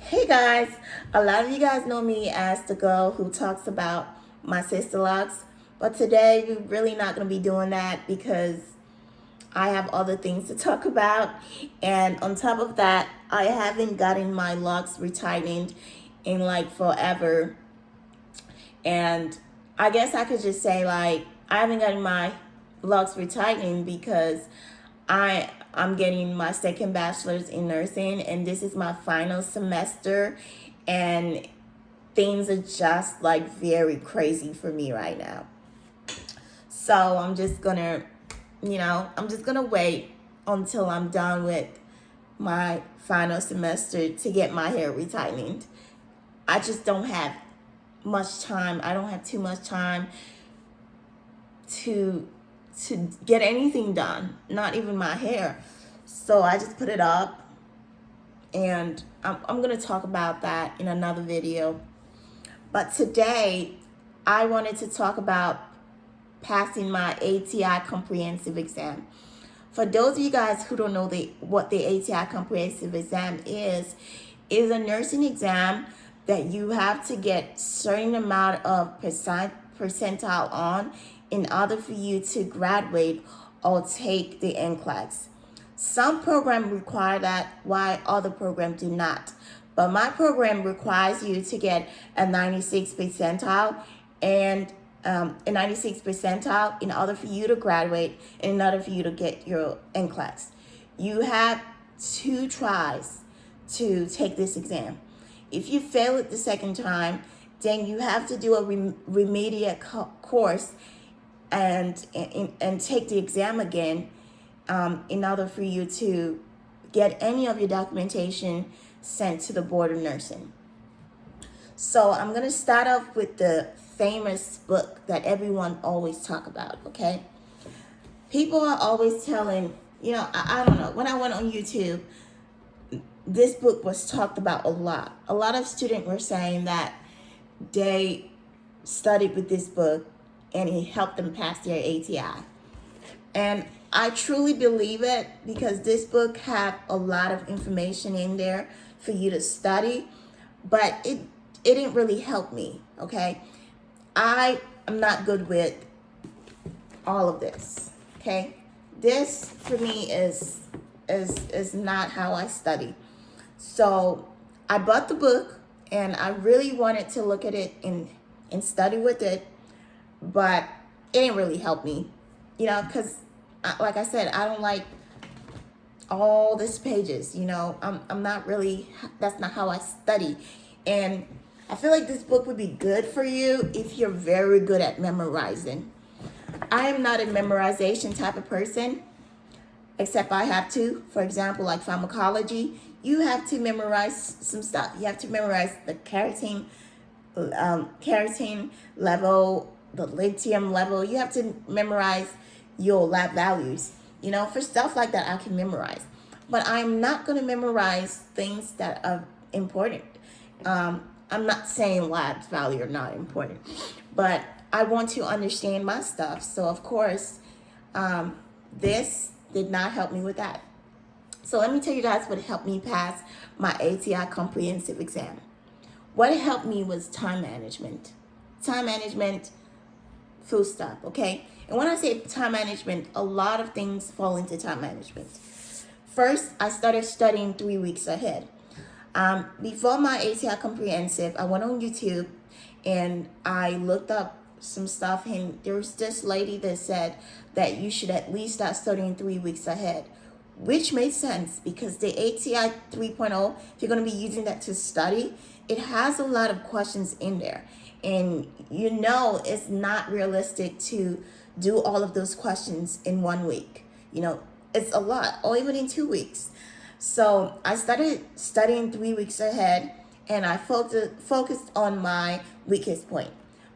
Hey guys, a lot of you guys know me as the girl who talks about my sister locks, but today we're really not going to be doing that because I have other things to talk about. And on top of that, I haven't gotten my locks retightened in like forever. And I guess I could just say like I haven't gotten my locks retightened because I'm getting my second bachelor's in nursing and this is my final semester, and things are just like very crazy for me right now. So I'm just gonna wait until I'm done with my final semester to get my hair retightened. I just don't have much time. I don't have too much time to get anything done, not even my hair. So I just put it up, and I'm going to talk about that in another video. But today, I wanted to talk about passing my ATI comprehensive exam. For those of you guys who don't know what the ATI comprehensive exam is a nursing exam that you have to get certain amount of percentile on in order for you to graduate or take the NCLEX. Some programs require that, while other programs do not. But my program requires you to get a 96 percentile and a 96 percentile in order for you to graduate and in order for you to get your NCLEX. You have 2 tries to take this exam. If you fail it the second time, then you have to do a remediate course and take the exam again in order for you to get any of your documentation sent to the Board of Nursing. So I'm going to start off with the famous book that everyone always talk about, okay? People are always telling, I don't know, when I went on YouTube, this book was talked about a lot. A lot of students were saying that they studied with this book and it helped them pass their ATI. And I truly believe it because this book have a lot of information in there for you to study, but it didn't really help me, okay? I am not good with all of this, okay? This for me is not how I study. So I bought the book and I really wanted to look at it and study with it, but it didn't really help me, because like I said, I don't like all these pages, I'm not really, that's not how I study. And I feel like this book would be good for you if you're very good at memorizing. I am not a memorization type of person, except I have to. For example, like pharmacology, you have to memorize some stuff. You have to memorize the carotene level, the lithium level. You have to memorize your lab values. For stuff like that, I can memorize. But I'm not going to memorize things that are important. I'm not saying labs value are not important, but I want to understand my stuff. So of course, this did not help me with that. So let me tell you guys what helped me pass my ATI comprehensive exam. What helped me was time management. Time management, full stop, okay? And when I say time management, a lot of things fall into time management. First, I started studying 3 weeks ahead. Before my ATI comprehensive, I went on YouTube and I looked up some stuff, and there was this lady that said that you should at least start studying 3 weeks ahead, which made sense because the ATI 3.0, if you're going to be using that to study, it has a lot of questions in there. And it's not realistic to do all of those questions in 1 week. It's a lot, or even in 2 weeks. So I started studying 3 weeks ahead, and I focused on my weakest point.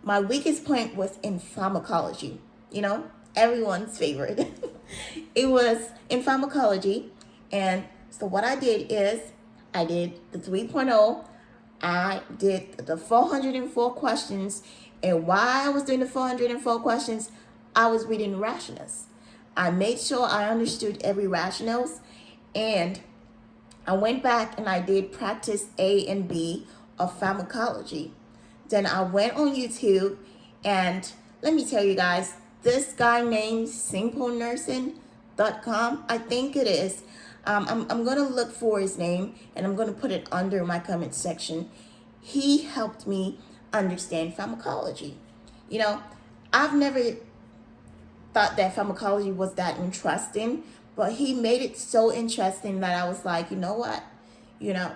My weakest point was in pharmacology, everyone's favorite. It was in pharmacology. And so what I did is I did the 3.0. I did the 404 questions. And while I was doing the 404 questions, I was reading rationals. I made sure I understood every rationals, and I went back and I did practice A and B of pharmacology. Then I went on YouTube, and let me tell you guys, this guy named simplenursing.com, I think it is. I'm going to look for his name and I'm going to put it under my comment section. He helped me understand pharmacology. You know, I've never thought that pharmacology was that interesting, but he made it so interesting that I was like, you know what? You know,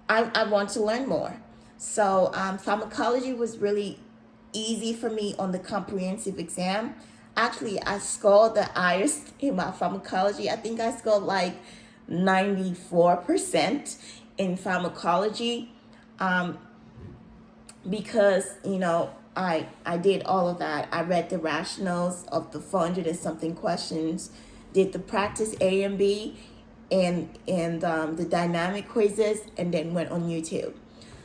I want to learn more. So pharmacology was really easy for me on the comprehensive exam. Actually, I scored the highest in my pharmacology. I think I scored like 94% in pharmacology, because, you know, I did all of that. I read the rationals of the 400 and something questions, did the practice A and B, and the dynamic quizzes, and then went on YouTube.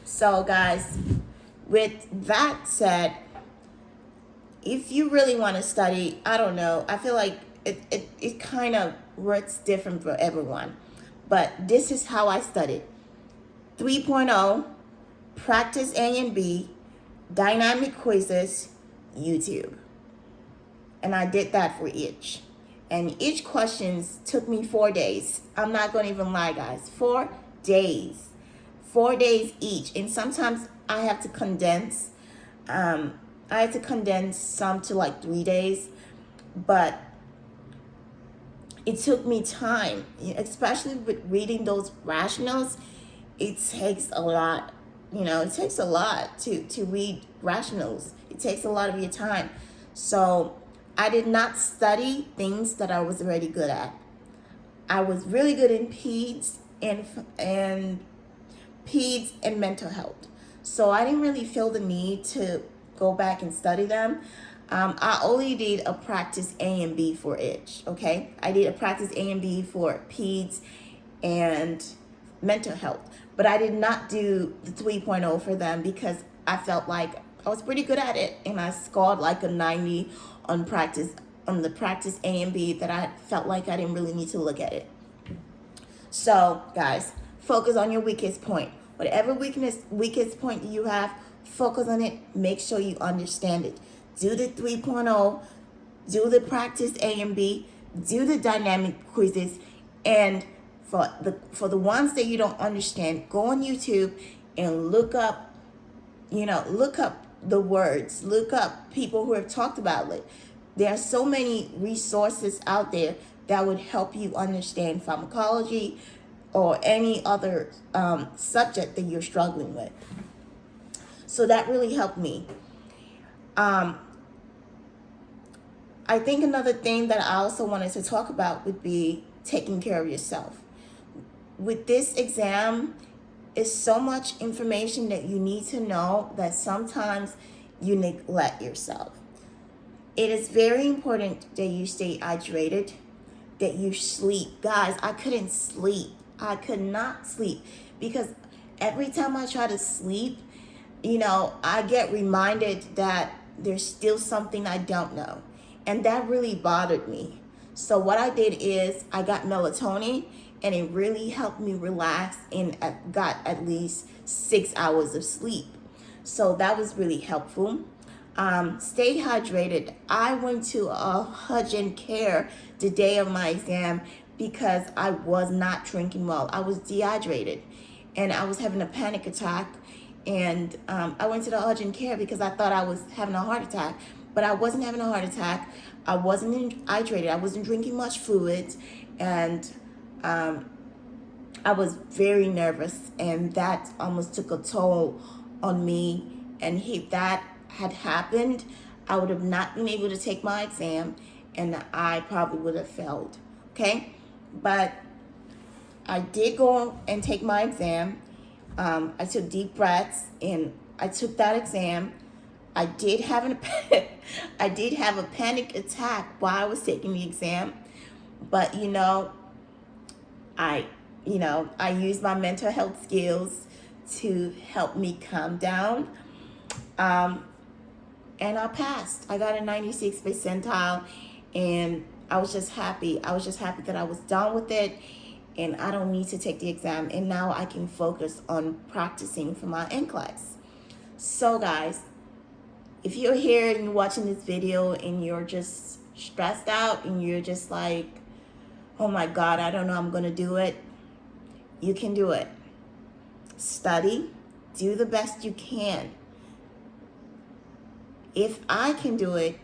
So guys, with that said, if you really want to study, I don't know, I feel like it kind of works different for everyone. But this is how I studied. 3.0, practice A and B, dynamic quizzes, YouTube. And I did that for each. And each questions took me 4 days. I'm not going to even lie, guys. 4 days. 4 days each. And sometimes I have to condense. I had to condense some to like 3 days. But it took me time, especially with reading those rationals. It takes a lot. You know, it takes a lot to read rationals. It takes a lot of your time. So I did not study things that I was already good at. I was really good in peds and mental health. So I didn't really feel the need to go back and study them. I only did a practice A and B for each, okay? I did a practice A and B for peds and mental health. But I did not do the 3.0 for them because I felt like I was pretty good at it. And I scored like a 90 on the practice A and B, that I felt like I didn't really need to look at it. So guys, focus on your weakest point. Whatever weakest point you have, focus on it. Make sure you understand it. Do the 3.0, do the practice A and B, do the dynamic quizzes, and for the ones that you don't understand, go on YouTube and look up the words, look up people who have talked about it. There are so many resources out there that would help you understand pharmacology or any other subject that you're struggling with. So that really helped me. I think another thing that I also wanted to talk about would be taking care of yourself. With this exam, is so much information that you need to know that sometimes you neglect yourself. It is very important that you stay hydrated, that you sleep. Guys, I couldn't sleep. I could not sleep because every time I try to sleep, I get reminded that there's still something I don't know. And that really bothered me. So what I did is I got melatonin, and it really helped me relax, and got at least 6 hours of sleep. So that was really helpful. Stay hydrated. I went to a urgent care the day of my exam because I was not drinking well. I was dehydrated and I was having a panic attack. And I went to the urgent care because I thought I was having a heart attack, but I wasn't having a heart attack. I wasn't hydrated. I wasn't drinking much fluids, and I was very nervous, and that almost took a toll on me. And if that had happened, I would have not been able to take my exam, and I probably would have failed. Okay, but I did go and take my exam. I took deep breaths and I took that exam. I did have a panic attack while I was taking the exam, but I used my mental health skills to help me calm down. And I passed. I got a 96 percentile, and I was just happy. I was just happy that I was done with it. and I don't need to take the exam, and now I can focus on practicing for my NCLEX. So guys, if you're here and you're watching this video and you're just stressed out and you're just like, oh my God, I don't know I'm gonna do it, you can do it. Study, do the best you can. If I can do it,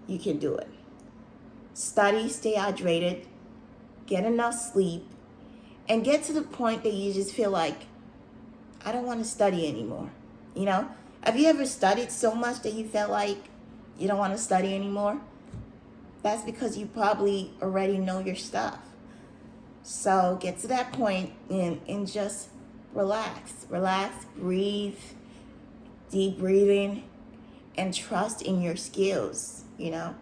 you can do it. Study, stay hydrated, get enough sleep, and get to the point that you just feel like, I don't want to study anymore. You know, have you ever studied so much that you felt like you don't want to study anymore? That's because you probably already know your stuff. So get to that point and just relax, breathe, deep breathing, and trust in your skills, you know?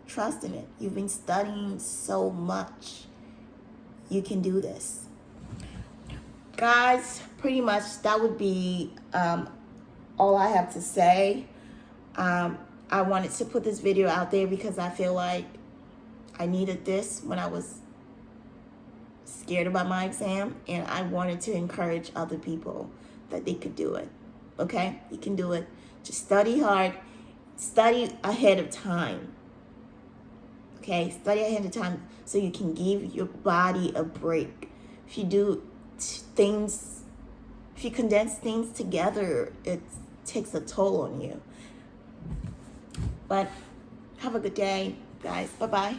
Trust in it. You've been studying so much. You can do this. Guys, pretty much that would be all I have to say. I wanted to put this video out there because I feel like I needed this when I was scared about my exam, and I wanted to encourage other people that they could do it. Okay? You can do it. Just study hard. Study ahead of time. Okay? Study ahead of time so you can give your body a break. If you do things, if you condense things together, it takes a toll on you. But have a good day, guys. Bye-bye.